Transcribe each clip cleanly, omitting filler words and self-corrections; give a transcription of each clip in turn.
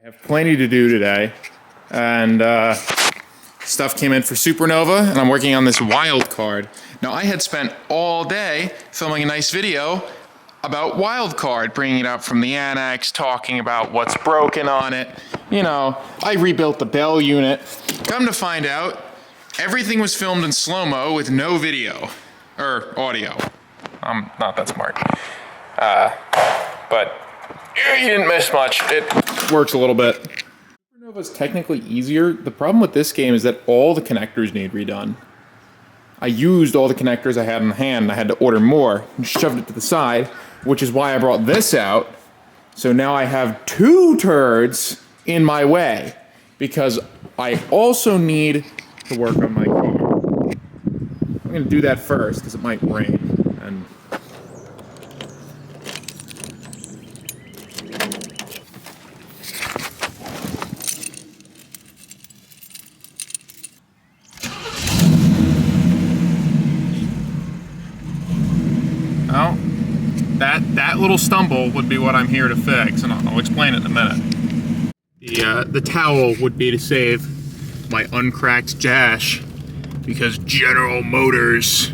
I have plenty to do today, and stuff came in for Supernova, and I'm working on this wild card. Now, I had spent all day filming a nice video about wild card, bringing it out from the annex, talking about what's broken on it. You know, I rebuilt the bell unit. Come to find out, everything was filmed in slow-mo with no video, or audio. I'm not that smart. But you didn't miss much. It works a little bit. Supernova is technically easier. The problem with this game is that all the connectors need redone. I used all the connectors I had in hand, and I had to order more, and shoved it to the side, which is why I brought this out. So now I have two turds in my way, because I also need to work on my car. I'm gonna do that first, because it might rain, and well, that little stumble would be what I'm here to fix, and I'll explain it in a minute. The towel would be to save my uncracked dash, because General Motors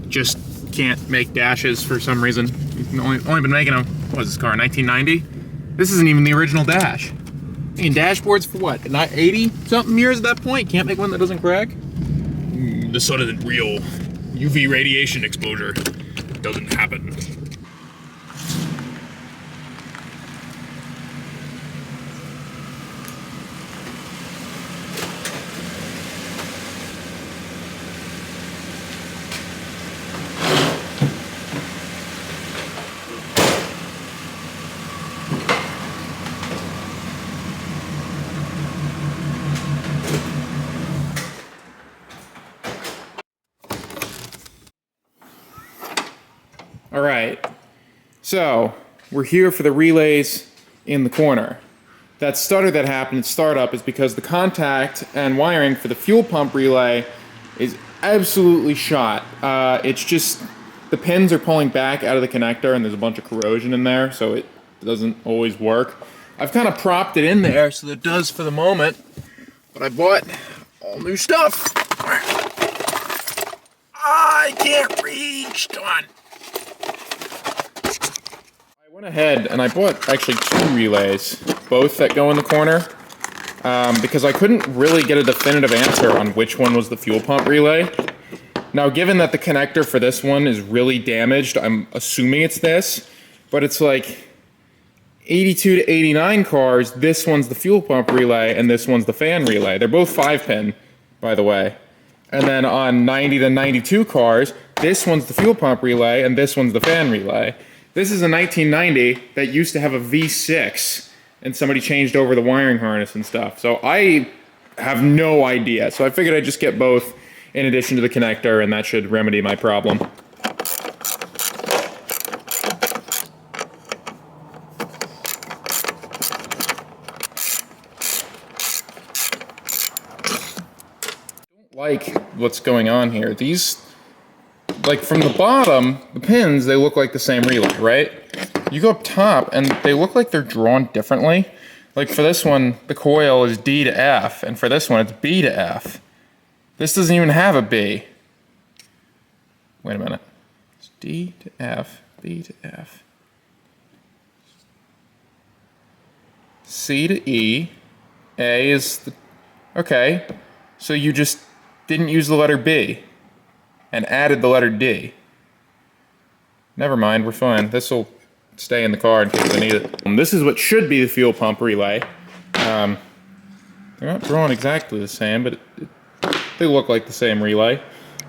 just can't make dashes for some reason. We've only been making them, what was this car, 1990? This isn't even the original dash. I mean, dashboards for what, not 80-something years at that point? Can't make one that doesn't crack? The sun isn't real. UV radiation exposure doesn't happen. All right, so we're here for the relays in the corner. That stutter that happened at startup is because the contact and wiring for the fuel pump relay is absolutely shot. It's just the pins are pulling back out of the connector, and there's a bunch of corrosion in there, so it doesn't always work. I've kind of propped it in there so that it does for the moment, but I bought all new stuff. I can't reach, come on. I went ahead and I bought actually two relays, both that go in the corner, because I couldn't really get a definitive answer on which one was the fuel pump relay. Now, given that the connector for this one is really damaged, I'm assuming it's this, but it's like 82 to 89 cars, this one's the fuel pump relay and this one's the fan relay. They're both 5-pin, by the way. And then on 90 to 92 cars, this one's the fuel pump relay and this one's the fan relay. This is a 1990 that used to have a V6, and somebody changed over the wiring harness and stuff. So I have no idea. So I figured I'd just get both in addition to the connector, and that should remedy my problem. I don't like what's going on here. These, like from the bottom, the pins, they look like the same relay, right? You go up top and they look like they're drawn differently. Like for this one, the coil is D to F, and for this one, it's B to F. This doesn't even have a B. Wait a minute. It's D to F, B to F. C to E, A is the, okay. So you just didn't use the letter B and added the letter D. Never mind, we're fine. This will stay in the car in case I need it. This is what should be the fuel pump relay. They're not drawn exactly the same, but they look like the same relay.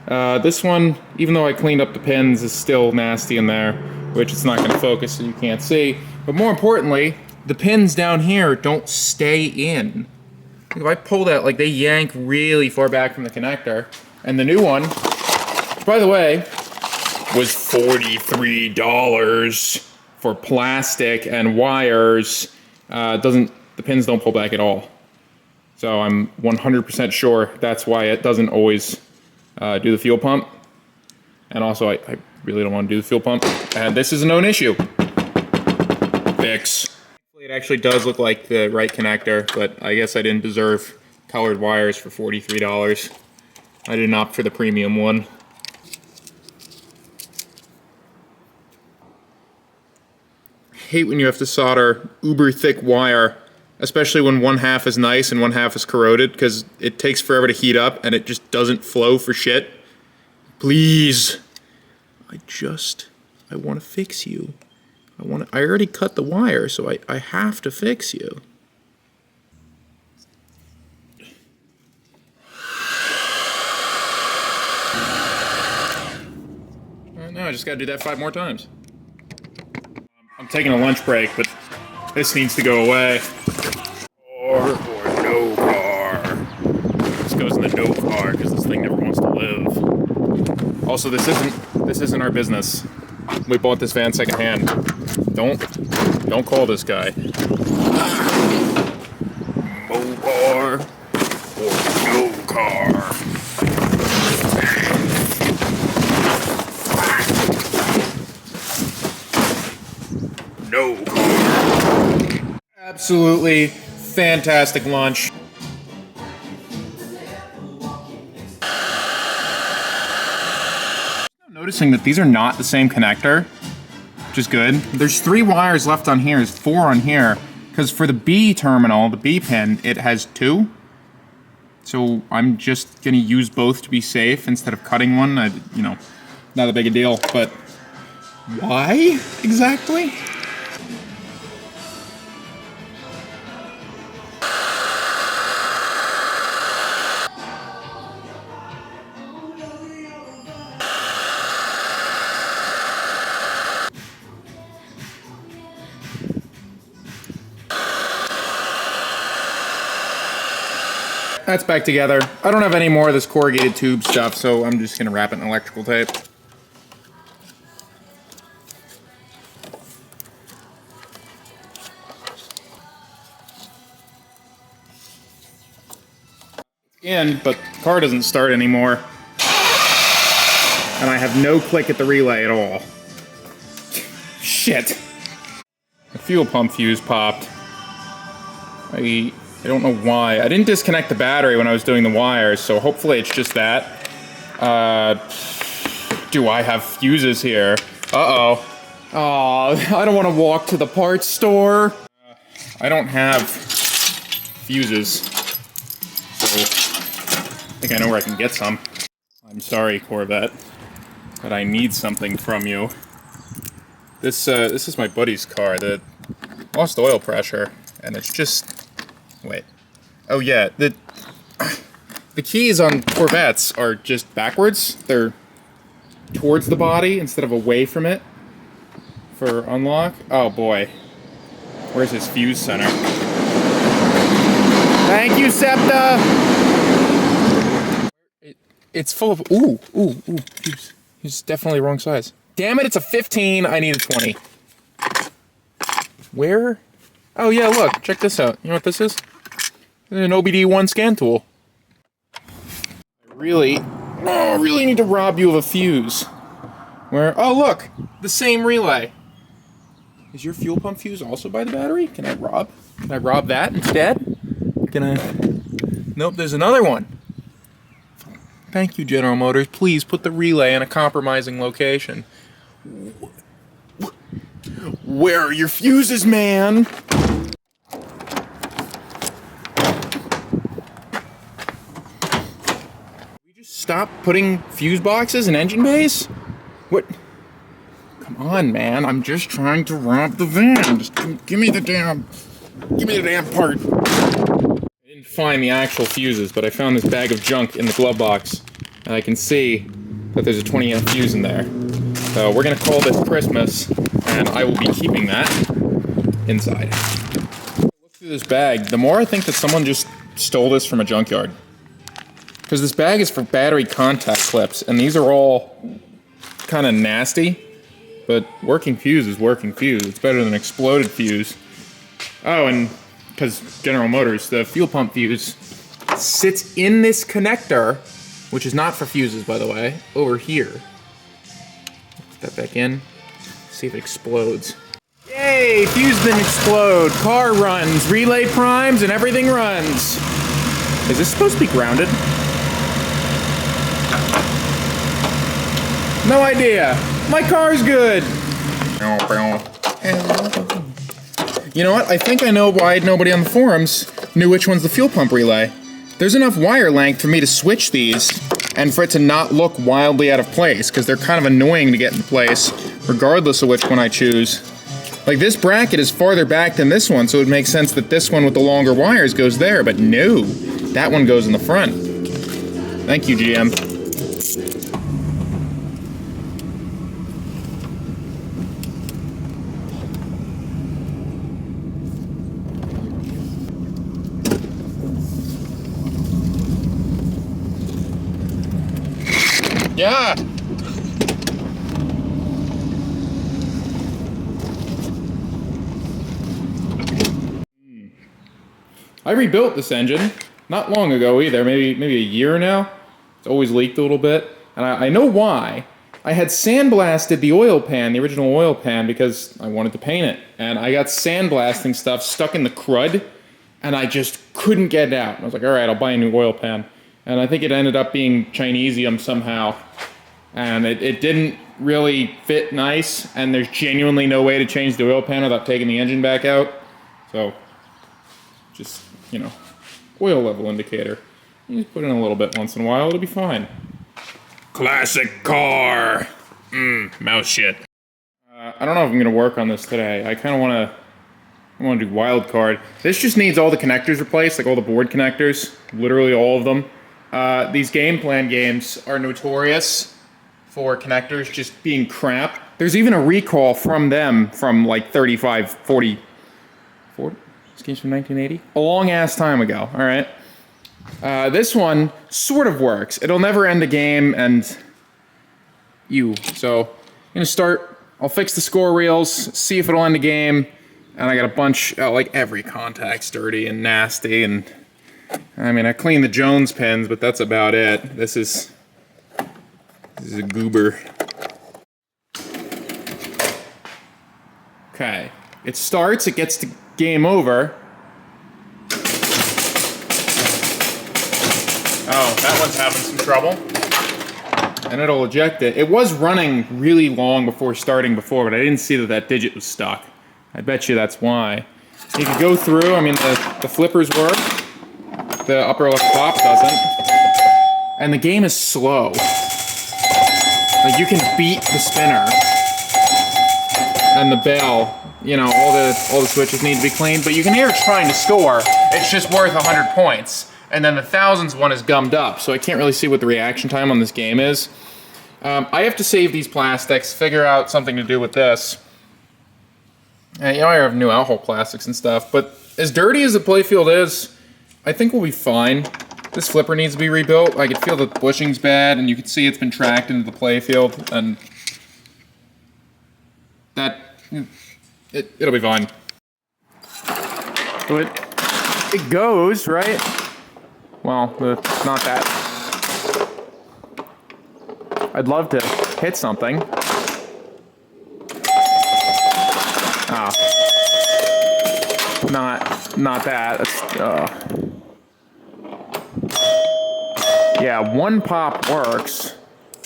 This one, even though I cleaned up the pins, is still nasty in there, which it's not going to focus so you can't see. But more importantly, the pins down here don't stay in. If I pull that, like they yank really far back from the connector. And the new one, by the way, was $43 for plastic and wires. The pins don't pull back at all. So I'm 100% sure that's why it doesn't always do the fuel pump. And also, I really don't want to do the fuel pump. And this is a known issue. Fix. It actually does look like the right connector, but I guess I didn't deserve colored wires for $43. I didn't opt for the premium one. I hate when you have to solder uber thick wire, especially when one half is nice and one half is corroded, because it takes forever to heat up and it just doesn't flow for shit. Please. I want to fix you. I already cut the wire, so I have to fix you. No, I just gotta do that 5 more times. I'm taking a lunch break, but this needs to go away. Or no car. This goes in the no car, because this thing never wants to live. Also, this isn't our business. We bought this van secondhand. Don't call this guy. Car or no car. No car. Absolutely fantastic lunch. I'm noticing that these are not the same connector, which is good. There's 3 wires left on here, there's 4 on here, because for the B terminal, the B pin, it has 2. So I'm just gonna use both to be safe instead of cutting one. Not a big a deal, but why exactly? That's back together. I don't have any more of this corrugated tube stuff, so I'm just gonna wrap it in electrical tape. But the car doesn't start anymore. And I have no click at the relay at all. Shit. The fuel pump fuse popped. I don't know why. I didn't disconnect the battery when I was doing the wires, so hopefully it's just that. Do I have fuses here? Uh-oh. I don't want to walk to the parts store. I don't have fuses, so I think I know where I can get some. I'm sorry, Corvette, but I need something from you. This is my buddy's car that lost oil pressure, and it's just... Wait. Oh yeah, the keys on Corvettes are just backwards. They're towards the body instead of away from it for unlock. Oh boy. Where's his fuse center? Thank you, SEPTA! It's full of... Ooh, fuse. He's definitely wrong size. Damn it, it's a 15. I need a 20. Where? Oh yeah, look. Check this out. You know what this is? An OBD1 scan tool. I really need to rob you of a fuse. Where? Oh look! The same relay. Is your fuel pump fuse also by the battery? Can I rob that instead? Nope, there's another one. Thank you, General Motors. Please put the relay in a compromising location. Where are your fuses, man? Stop putting fuse boxes in engine bays? What? Come on, man. I'm just trying to rob the van. Just give me the damn part. I didn't find the actual fuses, but I found this bag of junk in the glove box, and I can see that there's a 20 amp fuse in there. So we're gonna call this Christmas, and I will be keeping that inside. Look through this bag. The more I think that someone just stole this from a junkyard. Because this bag is for battery contact clips, and these are all kind of nasty, but working fuse is working fuse. It's better than exploded fuse. Oh, and because General Motors, the fuel pump fuse sits in this connector, which is not for fuses, by the way, over here. Put that back in, see if it explodes. Yay! Yay! Fuse didn't explode. Car runs, relay primes, and everything runs. Is this supposed to be grounded? No idea. My car's good. You know what? I think I know why nobody on the forums knew which one's the fuel pump relay. There's enough wire length for me to switch these and for it to not look wildly out of place, because they're kind of annoying to get in place, regardless of which one I choose. Like, this bracket is farther back than this one, so it would make sense that this one with the longer wires goes there, but no, that one goes in the front. Thank you, GM. Yeah! I rebuilt this engine not long ago either, maybe a year now. It's always leaked a little bit, and I know why. I had sandblasted the oil pan, the original oil pan, because I wanted to paint it, and I got sandblasting stuff stuck in the crud, and I just couldn't get it out. I was like, all right, I'll buy a new oil pan, and I think it ended up being Chinesium somehow. And it didn't really fit nice, and there's genuinely no way to change the oil pan without taking the engine back out. So, just, you know, oil level indicator. You just put in a little bit once in a while, it'll be fine. Classic car! Mouse shit. I don't know if I'm gonna work on this today. I kinda wanna do wild card. This just needs all the connectors replaced, like all the board connectors. Literally all of them. These game plan games are notorious for connectors just being crap. There's even a recall from them from like 35, 40, this game's from 1980? A long ass time ago, all right? This one sort of works. It'll never end the game, and so I'm gonna start, I'll fix the score reels, see if it'll end the game, and I got a bunch, like every contact's dirty and nasty, and I mean, I cleaned the Jones pins, but that's about it. This is a goober. Okay. It starts, it gets to game over. Oh, that one's having some trouble. And it'll eject it. It was running really long before starting before, but I didn't see that digit was stuck. I bet you that's why. You can go through, I mean, the flippers work. The upper left top doesn't. And the game is slow. Like, you can beat the spinner. And the bell. You know, all the switches need to be cleaned, but you can hear it's trying to score. It's just worth 100 points. And then the thousands one is gummed up, so I can't really see what the reaction time on this game is. I have to save these plastics, figure out something to do with this. You know, I have new alcohol plastics and stuff, but as dirty as the playfield is, I think we'll be fine. This flipper needs to be rebuilt. I can feel the bushing's bad, and you can see it's been tracked into the playfield, and that, it'll be fine. So it goes, right? Well, not that. I'd love to hit something. Ah. Not that. That's, yeah, one pop works.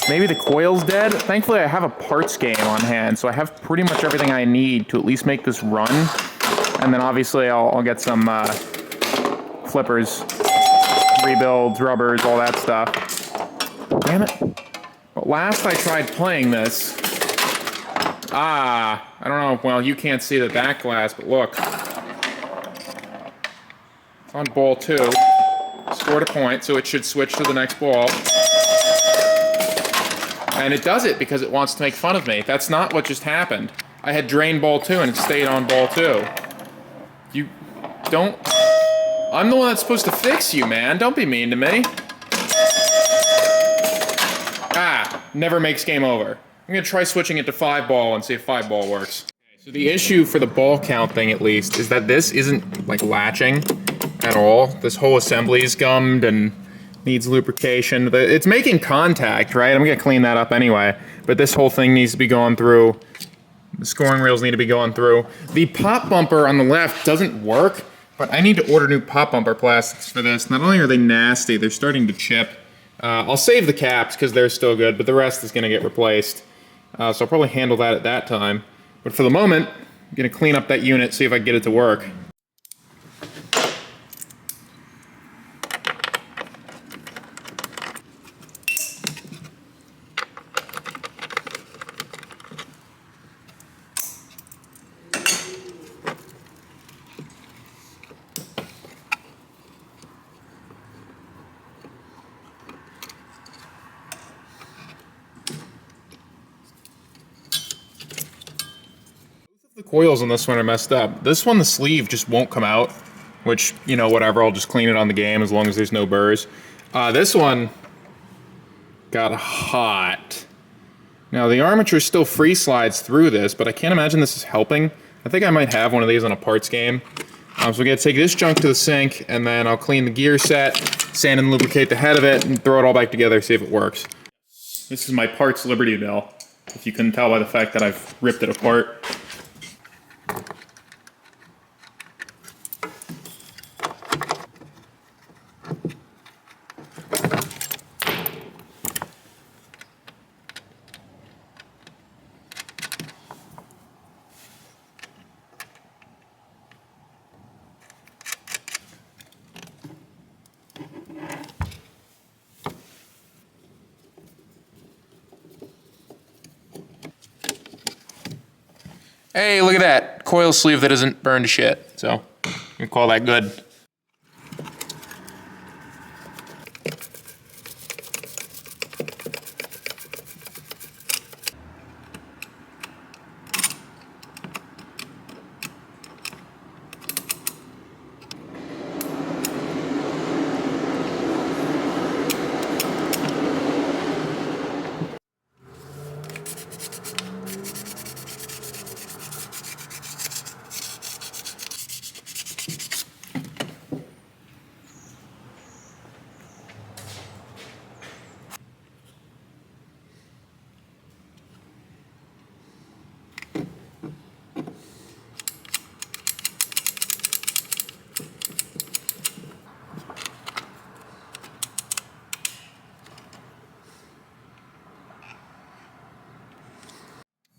Maybe the coil's dead. Thankfully, I have a parts game on hand, so I have pretty much everything I need to at least make this run. And then obviously, I'll get some flippers, rebuilds, rubbers, all that stuff. Damn it. But last I tried playing this, I don't know, well, you can't see the back glass, but look. It's on ball 2. Scored a point, so it should switch to the next ball. And it does it because it wants to make fun of me. That's not what just happened. I had drained ball 2 and it stayed on ball 2. You don't... I'm the one that's supposed to fix you, man. Don't be mean to me. Never makes game over. I'm gonna try switching it to 5-ball and see if 5-ball works. So the issue for the ball count thing, at least, is that this isn't, like, latching at all. This whole assembly is gummed and needs lubrication. It's making contact, right? I'm gonna clean that up anyway. But this whole thing needs to be going through The scoring reels need to be going through. The pop bumper on the left doesn't work, but I need to order new pop bumper plastics for this. Not only are they nasty, they're starting to chip. I'll save the caps because they're still good, but the rest is going to get replaced. So I'll probably handle that at that time. But for the moment, I'm going to clean up that unit, see if I can get it to work. The coils on this one are messed up. This one, the sleeve just won't come out, which, you know, whatever, I'll just clean it on the game as long as there's no burrs. This one got hot. Now, the armature still free slides through this, but I can't imagine this is helping. I think I might have one of these on a parts game. So we're going to take this junk to the sink, and then I'll clean the gear set, sand and lubricate the head of it, and throw it all back together, see if it works. This is my parts Liberty Bell, if you couldn't tell by the fact that I've ripped it apart. Hey, look at that. Coil sleeve that isn't burned to shit. So, you can call that good.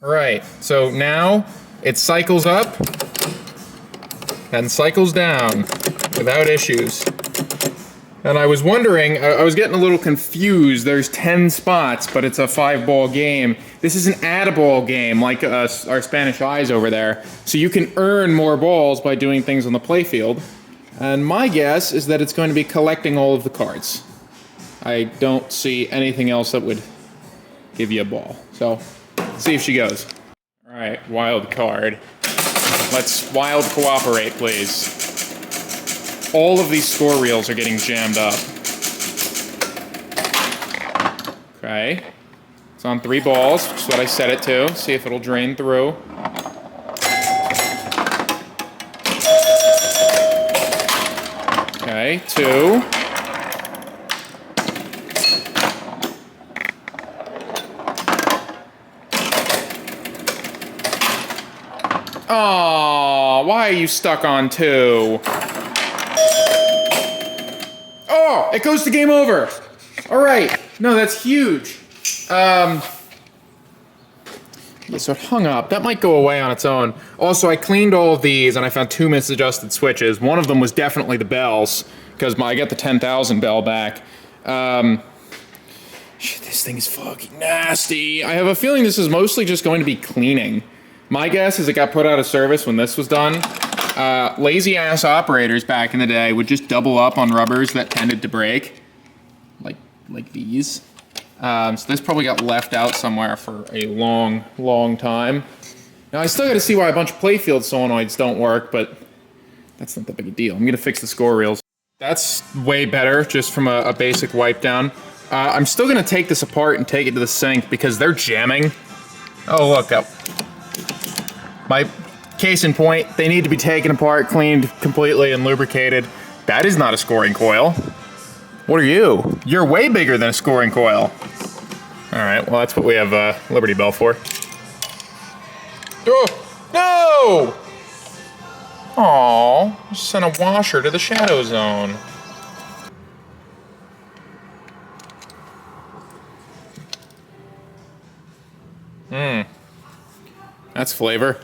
Right, so now it cycles up and cycles down without issues. And I was wondering, I was getting a little confused. There's 10 spots, but it's a 5-ball game. This is an add-a-ball game, like our Spanish eyes over there. So you can earn more balls by doing things on the playfield. And my guess is that it's going to be collecting all of the cards. I don't see anything else that would give you a ball. So, let's see if she goes. All right, wild card. Let's wild cooperate, please. All of these score reels are getting jammed up. Okay. It's on 3 balls, which is what I set it to. See if it'll drain through. Okay, 2. Aww, why are you stuck on 2? Oh, it goes to game over. All right, no, that's huge. Yeah, so it hung up. That might go away on its own. Also, I cleaned all of these and I found 2 misadjusted switches. One of them was definitely the bells, because I got the 10,000 bell back. Shit, this thing is fucking nasty. I have a feeling this is mostly just going to be cleaning. My guess is it got put out of service when this was done. Lazy-ass operators back in the day would just double up on rubbers that tended to break. Like these. So this probably got left out somewhere for a long, long time. Now, I still got to see why a bunch of playfield solenoids don't work, but that's not that big a deal. I'm going to fix the score reels. That's way better, just from a basic wipe down. I'm still going to take this apart and take it to the sink because they're jamming. Oh, look. My case in point, they need to be taken apart, cleaned completely, and lubricated. That is not a scoring coil. What are you? You're way bigger than a scoring coil. All right, well, that's what we have Liberty Bell for. Oh, no! Aw, just sent a washer to the shadow zone. That's flavor.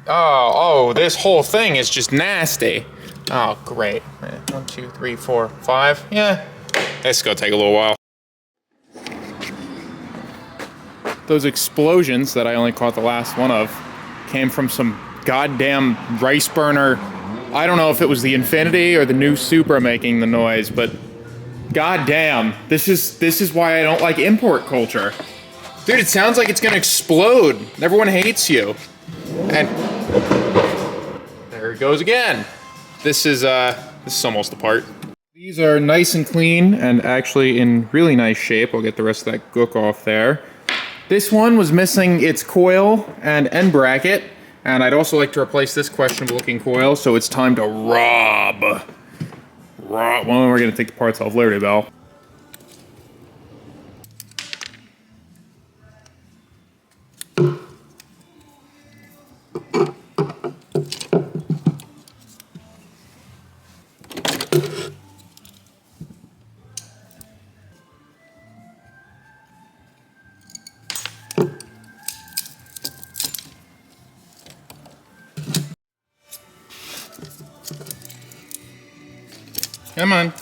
Oh, this whole thing is just nasty. Oh, great. 1, 2, 3, 4, 5. Yeah, this is gonna take a little while. Those explosions that I only caught the last one of came from some goddamn rice burner. I don't know if it was the Infinity or the new Supra making the noise, but goddamn, this is why I don't like import culture. Dude, it sounds like it's gonna explode. Everyone hates you. And there it goes again. This is almost apart. These are nice and clean and actually in really nice shape. I'll get the rest of that gook off there. This one was missing its coil and end bracket, and I'd also like to replace this questionable looking coil, so it's time to rob. Well, we're gonna take the parts off Liberty Bell. Come on.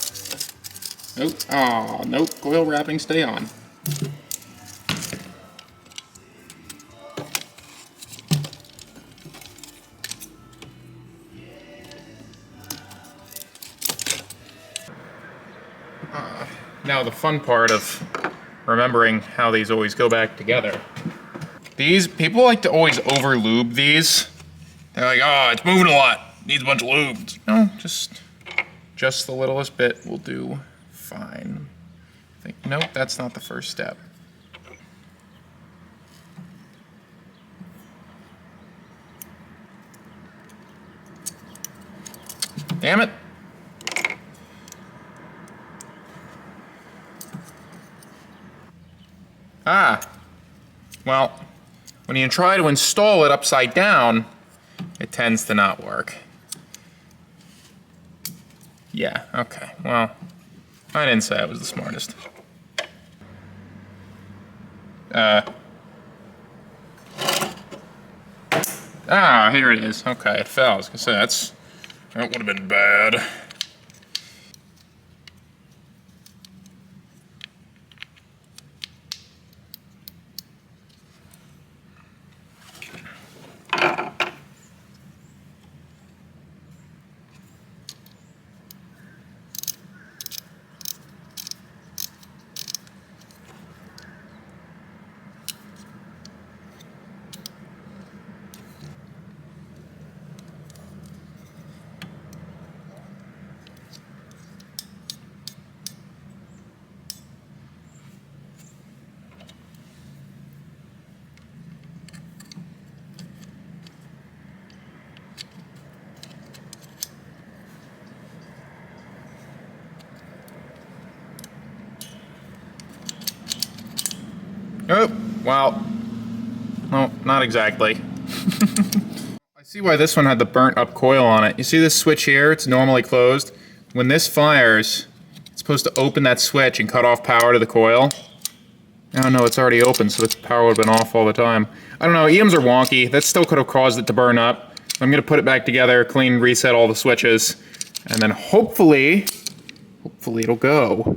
Nope. Aw, nope. Coil wrapping, stay on. Now the fun part of remembering how these always go back together. These, people like to always over lube these. They're like, oh, it's moving a lot. Needs a bunch of lube. No, just the littlest bit will do fine. Nope, that's not the first step. Damn it. Well, when you try to install it upside down, it tends to not work. Yeah, okay, well, I didn't say I was the smartest. Here it is. Okay, it fell. I was gonna say, that would have been bad. Oh, well, no, not exactly. I see why this one had the burnt up coil on it. You see this switch here? It's normally closed. When this fires, it's supposed to open that switch and cut off power to the coil. Oh no, it's already open, so the power would have been off all the time. I don't know, EMs are wonky. That still could have caused it to burn up. I'm gonna put it back together, clean, reset all the switches, and then hopefully it'll go.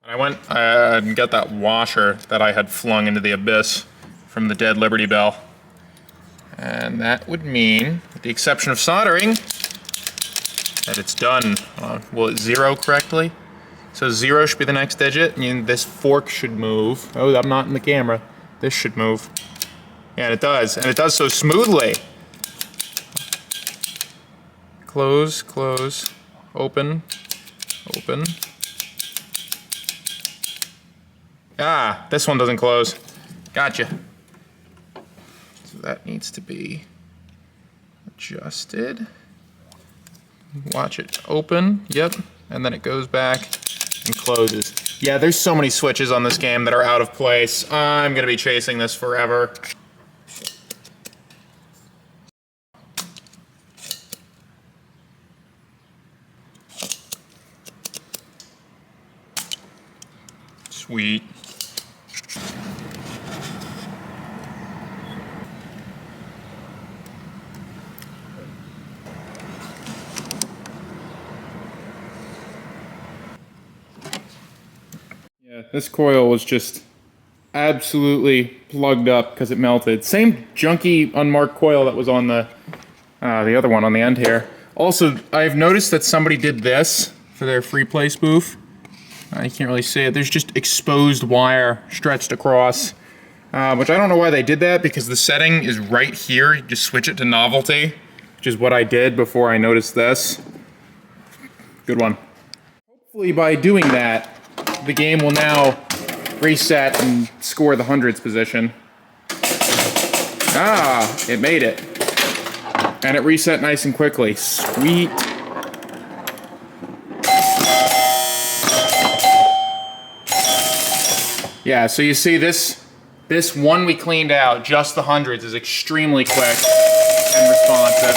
I went and got that washer that I had flung into the abyss from the dead Liberty Bell. And that would mean, with the exception of soldering, that it's done. Will it zero correctly? So 0 should be the next digit, and this fork should move. Oh, I'm not in the camera. This should move. Yeah, and it does so smoothly. Close, close, open, open. This one doesn't close. Gotcha. So that needs to be adjusted. Watch it open, yep, and then it goes back and closes. Yeah, there's so many switches on this game that are out of place. I'm gonna be chasing this forever. Sweet. Yeah, this coil was just absolutely plugged up because it melted. Same junky unmarked coil that was on the other one on the end here. Also, I've noticed that somebody did this for their free play spoof. You can't really see it. There's just exposed wire stretched across, which I don't know why they did that because the setting is right here. You just switch it to novelty, which is what I did before I noticed this. Good one. Hopefully by doing that, the game will now reset and score the hundreds position. Ah, it made it. And it reset nice and quickly. Sweet. Yeah, so you see this one we cleaned out, just the hundreds, is extremely quick and responsive.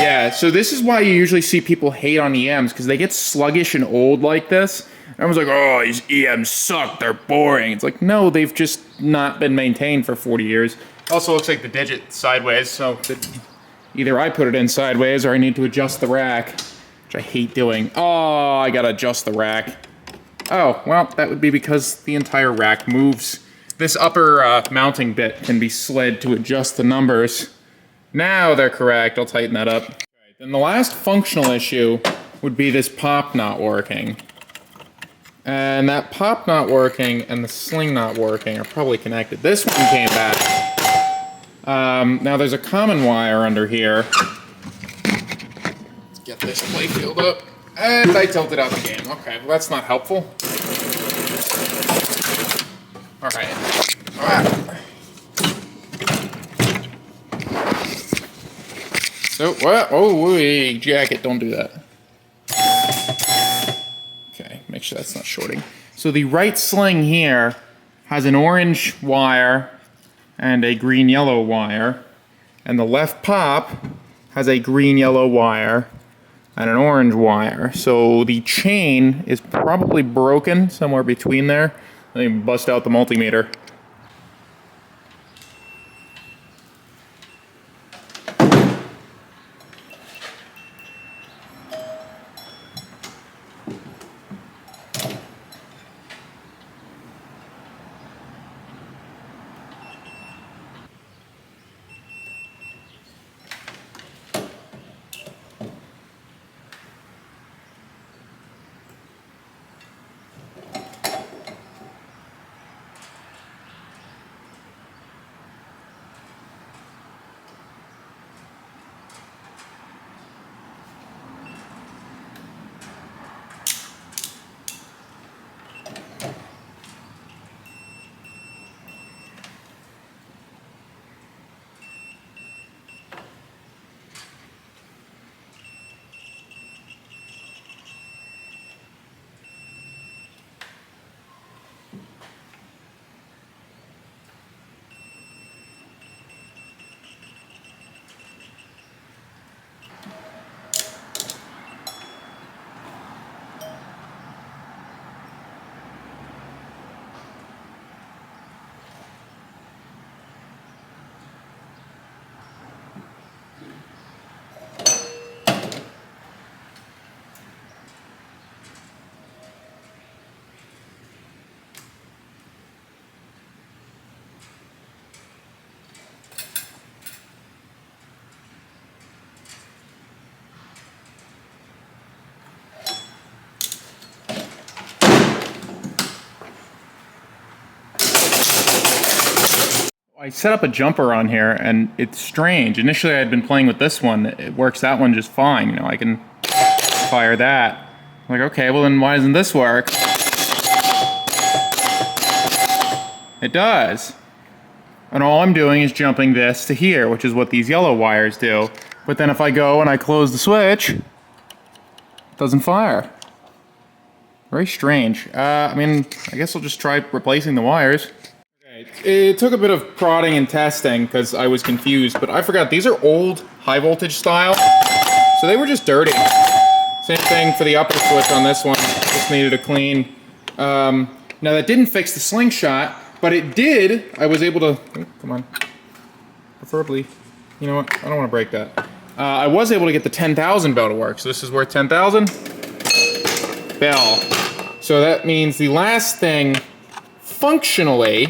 Yeah, so this is why you usually see people hate on EMs, because they get sluggish and old like this. Everyone's like, oh, these EMs suck, they're boring. It's like, no, they've just not been maintained for 40 years. Also looks like the digit's sideways, so either I put it in sideways or I need to adjust the rack, which I hate doing. Oh, I gotta adjust the rack. Oh, well, that would be because the entire rack moves. This upper mounting bit can be slid to adjust the numbers. Now they're correct. I'll tighten that up. Right, then the last functional issue would be this pop not working. And that pop not working and the sling not working are probably connected. This one came back. Now there's a common wire under here. Let's get this play field up. And I tilted out the game. Okay, well that's not helpful. Alright. So, what? Oh, wait, jacket, don't do that. Okay, make sure that's not shorting. So the right sling here has an orange wire and a green-yellow wire, and the left pop has a green-yellow wire and an orange wire. So the chain is probably broken somewhere between there. Let me bust out the multimeter. I set up a jumper on here, and it's strange. Initially, I had been playing with this one. It works that one just fine. You know, I can fire that. I'm like, okay, well then why doesn't this work? It does. And all I'm doing is jumping this to here, which is what these yellow wires do. But then if I go and I close the switch, it doesn't fire. Very strange. I mean, I guess I'll just try replacing the wires. It took a bit of prodding and testing because I was confused, but I forgot these are old high voltage style. So they were just dirty. Same thing for the upper switch on this one. Just needed a clean. Now that didn't fix the slingshot, but it did. I was able to, oh, come on. Preferably, you know what? I don't want to break that. I was able to get the 10,000 bell to work. So this is worth 10,000. Bell. So that means the last thing, functionally,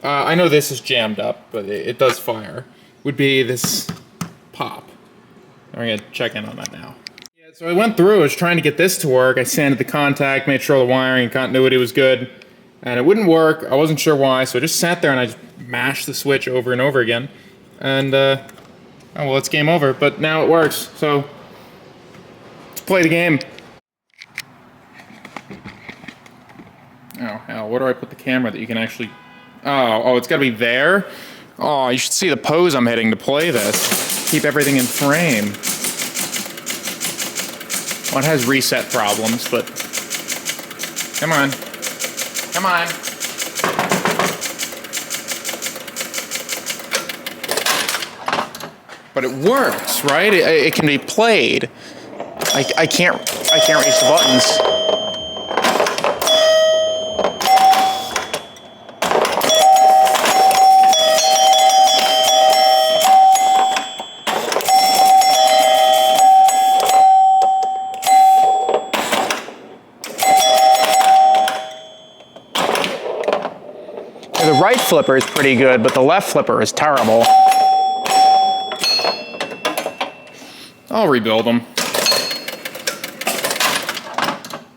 I know this is jammed up, but it does fire, would be this pop. I'm gonna check in on that now. Yeah, so I went through, I was trying to get this to work. I sanded the contact, made sure all the wiring and continuity was good, and it wouldn't work. I wasn't sure why, so I just sat there and I just mashed the switch over and over again. And, oh well, it's game over, but now it works, so let's play the game. Oh, hell, where do I put the camera that you can actually... Oh, it's gotta be there? Oh, you should see the pose I'm hitting to play this. Keep everything in frame. Well, it has reset problems, but... Come on. Come on. But it works, right? It can be played. I can't reach the buttons. The right flipper is pretty good, but the left flipper is terrible. I'll rebuild them.